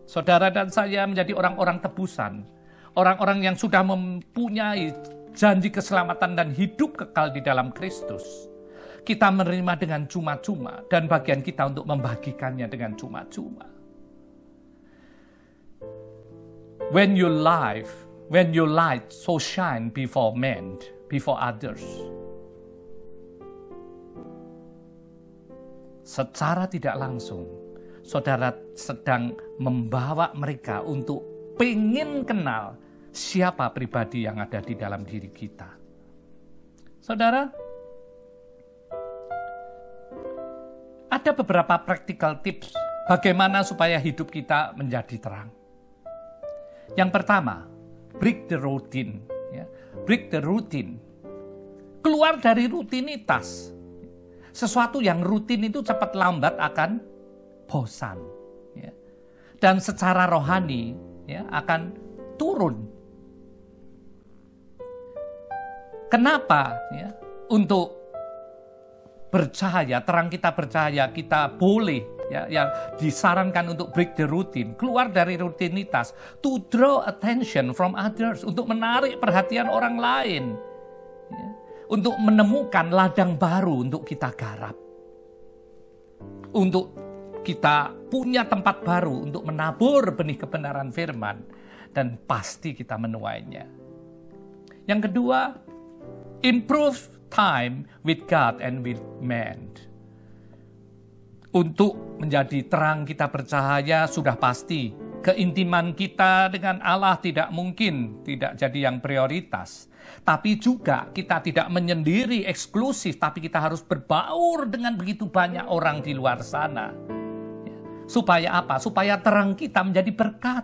Saudara dan saya menjadi orang-orang tebusan, orang-orang yang sudah mempunyai janji keselamatan dan hidup kekal di dalam Kristus. Kita menerima dengan cuma-cuma dan bagian kita untuk membagikannya dengan cuma-cuma. When your light so shine before men, before others. Secara tidak langsung, saudara sedang membawa mereka untuk pengen kenal siapa pribadi yang ada di dalam diri kita. Saudara, ada beberapa practical tips bagaimana supaya hidup kita menjadi terang. Yang pertama, break the routine. Ya. Break the routine. Keluar dari rutinitas. Sesuatu yang rutin itu cepat lambat akan bosan. Ya. Dan secara rohani ya, akan turun. Kenapa? Ya, untuk bercahaya, terang kita bercahaya, kita boleh ya, yang disarankan untuk break the routine, keluar dari rutinitas, to draw attention from others, untuk menarik perhatian orang lain, ya, untuk menemukan ladang baru untuk kita garap, untuk kita punya tempat baru untuk menabur benih kebenaran firman, dan pasti kita menuainya. Yang kedua, improve time with God and with man. Untuk menjadi terang kita bercahaya sudah pasti. Keintiman kita dengan Allah tidak mungkin tidak jadi yang prioritas. Tapi juga kita tidak menyendiri eksklusif, tapi kita harus berbaur dengan begitu banyak orang di luar sana. Supaya apa? Supaya terang kita menjadi berkat.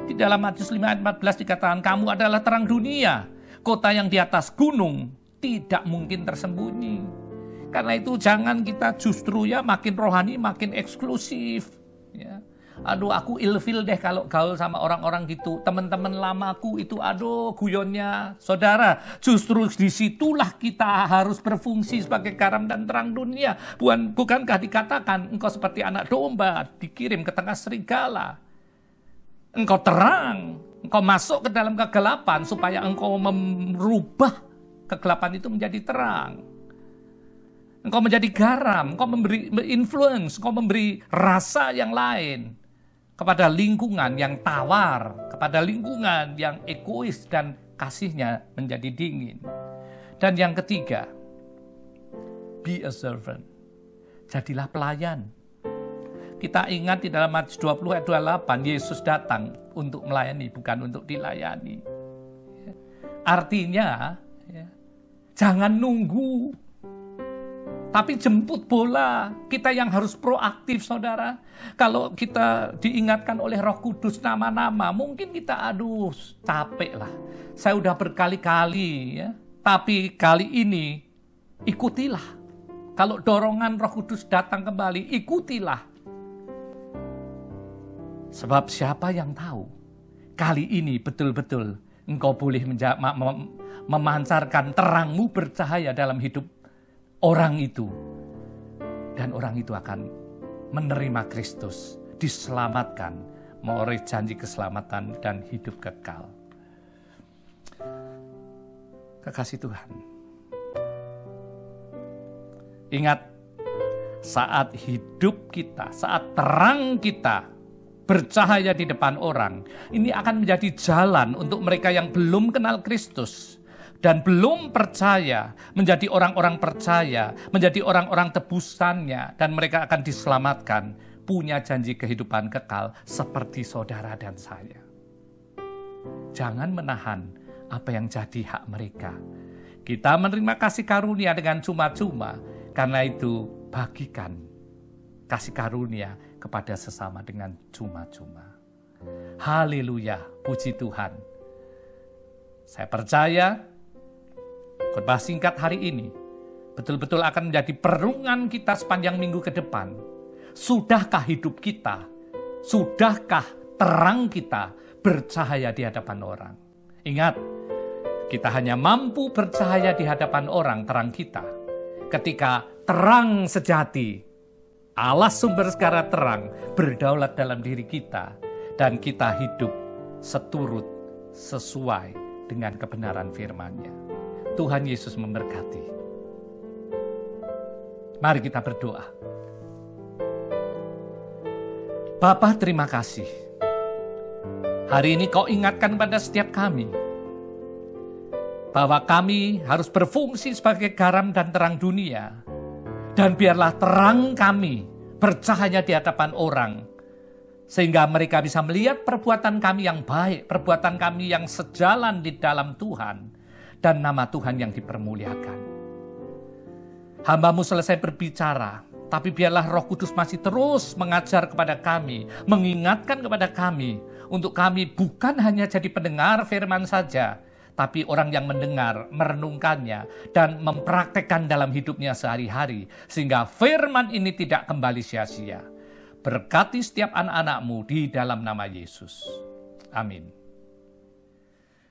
Di dalam Matius 5 ayat 14 dikatakan, kamu adalah terang dunia. Kota yang di atas gunung tidak mungkin tersembunyi. Karena itu jangan kita justru ya makin rohani, makin eksklusif. Ya. Aduh, aku ilfil deh kalau gaul sama orang-orang gitu. Teman-teman lamaku itu aduh guyonnya. Saudara, justru disitulah kita harus berfungsi sebagai garam dan terang dunia. Bukankah dikatakan engkau seperti anak domba dikirim ke tengah serigala. Engkau terang, engkau masuk ke dalam kegelapan supaya engkau merubah kegelapan itu menjadi terang. Engkau menjadi garam, engkau memberi influence, engkau memberi rasa yang lain kepada lingkungan yang tawar, kepada lingkungan yang egois dan kasihnya menjadi dingin. Dan yang ketiga, be a servant. Jadilah pelayan. Kita ingat di dalam Matius 20 ayat 28, Yesus datang untuk melayani, bukan untuk dilayani. Artinya, ya, jangan nunggu, tapi jemput bola. Kita yang harus proaktif, saudara. Kalau kita diingatkan oleh Roh Kudus nama-nama, mungkin kita aduh capek lah. Saya udah berkali-kali, ya. Tapi kali ini ikutilah. Kalau dorongan Roh Kudus datang kembali, ikutilah. Sebab siapa yang tahu, kali ini betul-betul engkau boleh memancarkan terangmu bercahaya dalam hidup orang itu. Dan orang itu akan menerima Kristus, diselamatkan, mengorehi janji keselamatan dan hidup kekal. Kekasih Tuhan, ingat, saat hidup kita, saat terang kita bercahaya di depan orang, ini akan menjadi jalan untuk mereka yang belum kenal Kristus dan belum percaya, menjadi orang-orang percaya, menjadi orang-orang tebusannya, dan mereka akan diselamatkan, punya janji kehidupan kekal seperti saudara dan saya. Jangan menahan apa yang jadi hak mereka. Kita menerima kasih karunia dengan cuma-cuma, karena itu bagikan kasih karunia kepada sesama dengan cuma-cuma. Haleluya, puji Tuhan. Saya percaya khotbah singkat hari ini betul-betul akan menjadi perenungan kita sepanjang minggu ke depan. Sudahkah hidup kita, sudahkah terang kita bercahaya di hadapan orang? Ingat, kita hanya mampu bercahaya di hadapan orang, terang kita, ketika terang sejati, Allah sumber segala terang, berdaulat dalam diri kita, dan kita hidup seturut sesuai dengan kebenaran firman-Nya. Tuhan Yesus memberkati. Mari kita berdoa. Bapa, terima kasih. Hari ini Kau ingatkan pada setiap kami, bahwa kami harus berfungsi sebagai garam dan terang dunia. Dan biarlah terang kami bercahaya di hadapan orang, sehingga mereka bisa melihat perbuatan kami yang baik, perbuatan kami yang sejalan di dalam Tuhan, dan nama Tuhan yang dipermuliakan. Hamba-Mu selesai berbicara, tapi biarlah Roh Kudus masih terus mengajar kepada kami, mengingatkan kepada kami, untuk kami bukan hanya jadi pendengar firman saja, tapi orang yang mendengar, merenungkannya, dan mempraktekkan dalam hidupnya sehari-hari, sehingga firman ini tidak kembali sia-sia. Berkati setiap anak-anak-Mu di dalam nama Yesus. Amin.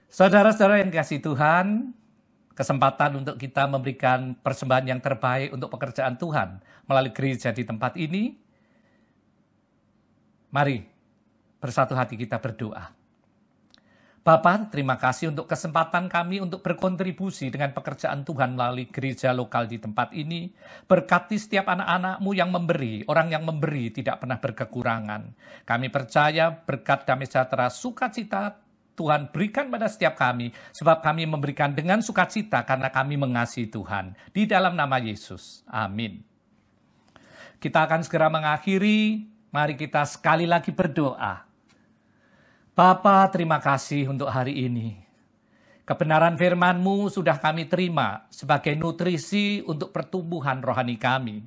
Saudara-saudara yang dikasihi Tuhan, kesempatan untuk kita memberikan persembahan yang terbaik untuk pekerjaan Tuhan melalui gereja di tempat ini. Mari bersatu hati kita berdoa. Bapa, terima kasih untuk kesempatan kami untuk berkontribusi dengan pekerjaan Tuhan melalui gereja lokal di tempat ini. Berkati setiap anak-anak-Mu yang memberi, orang yang memberi tidak pernah berkekurangan. Kami percaya berkat damai sejahtera sukacita Tuhan berikan pada setiap kami, sebab kami memberikan dengan sukacita karena kami mengasihi Tuhan. Di dalam nama Yesus, amin. Kita akan segera mengakhiri, mari kita sekali lagi berdoa. Bapa, terima kasih untuk hari ini. Kebenaran firman-Mu sudah kami terima sebagai nutrisi untuk pertumbuhan rohani kami.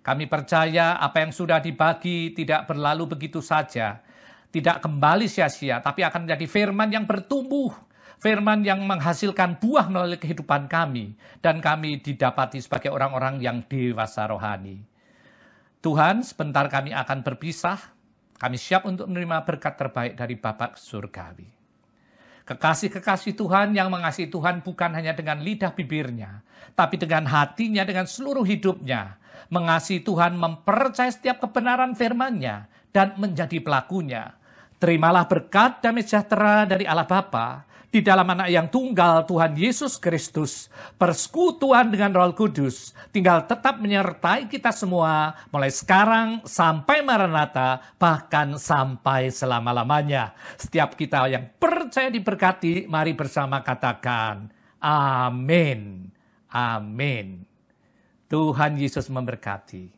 Kami percaya apa yang sudah dibagi tidak berlalu begitu saja, tidak kembali sia-sia, tapi akan menjadi firman yang bertumbuh, firman yang menghasilkan buah melalui kehidupan kami, dan kami didapati sebagai orang-orang yang dewasa rohani. Tuhan, sebentar kami akan berpisah. Kami siap untuk menerima berkat terbaik dari Bapa surgawi. Kekasih-kekasih Tuhan yang mengasihi Tuhan bukan hanya dengan lidah bibirnya, tapi dengan hatinya, dengan seluruh hidupnya. Mengasihi Tuhan, mempercayai setiap kebenaran firman-Nya, dan menjadi pelakunya. Terimalah berkat damai sejahtera dari Allah Bapa, di dalam Anak yang tunggal Tuhan Yesus Kristus, persekutuan dengan Roh Kudus, tinggal tetap menyertai kita semua, mulai sekarang sampai Maranatha, bahkan sampai selama-lamanya. Setiap kita yang percaya diberkati, mari bersama katakan, amin, amin. Tuhan Yesus memberkati.